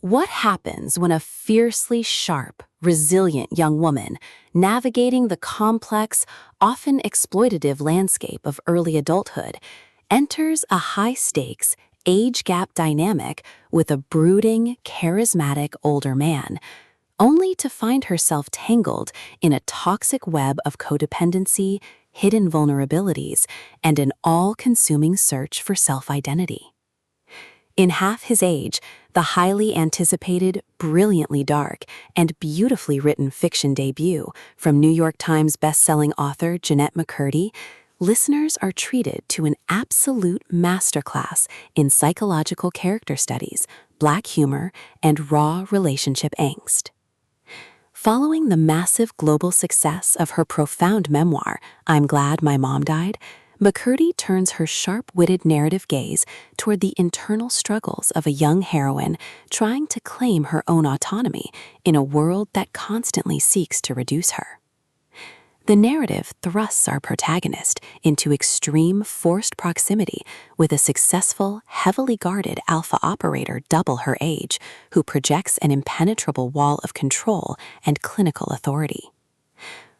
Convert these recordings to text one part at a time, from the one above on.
What happens when a fiercely sharp, resilient young woman, navigating the complex, often exploitative landscape of early adulthood, enters a high-stakes, age-gap dynamic with a brooding, charismatic older man, only to find herself tangled in a toxic web of codependency, hidden vulnerabilities, and an all-consuming search for self-identity? In Half His Age, the highly anticipated, brilliantly dark, and beautifully written fiction debut from New York Times bestselling author Jennette McCurdy, listeners are treated to an absolute masterclass in psychological character studies, Black humor, and raw relationship angst. Following the massive global success of her profound memoir, I'm Glad My Mom Died, McCurdy turns her sharp-witted narrative gaze toward the internal struggles of a young heroine trying to claim her own autonomy in a world that constantly seeks to reduce her. The narrative thrusts our protagonist into extreme forced proximity with a successful, heavily guarded alpha operator double her age who projects an impenetrable wall of control and clinical authority.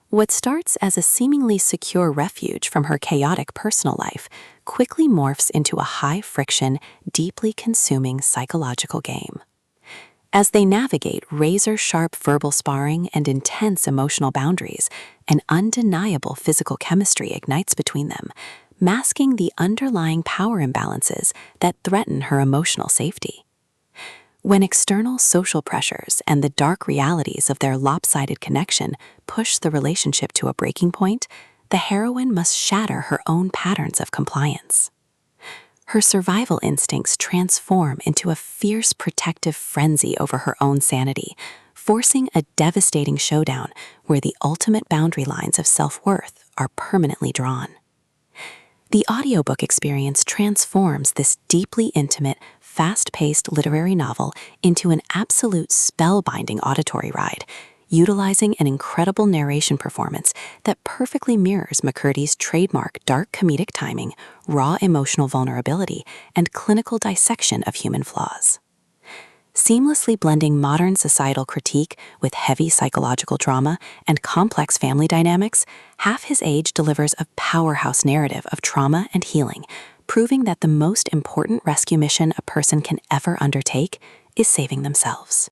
What starts as a seemingly secure refuge from her chaotic personal life quickly morphs into a high-friction, deeply consuming psychological game. As they navigate razor-sharp verbal sparring and intense emotional boundaries, an undeniable physical chemistry ignites between them, masking the underlying power imbalances that threaten her emotional safety. When external social pressures and the dark realities of their lopsided connection push the relationship to a breaking point, the heroine must shatter her own patterns of compliance. Her survival instincts transform into a fierce protective frenzy over her own sanity, forcing a devastating showdown where the ultimate boundary lines of self-worth are permanently drawn. The audiobook experience transforms this deeply intimate, fast-paced literary novel into an absolute spellbinding auditory ride, utilizing an incredible narration performance that perfectly mirrors McCurdy's trademark dark comedic timing, raw emotional vulnerability, and clinical dissection of human flaws. Seamlessly blending modern societal critique with heavy psychological drama and complex family dynamics, Half His Age delivers a powerhouse narrative of trauma and healing, proving that the most important rescue mission a person can ever undertake is saving themselves.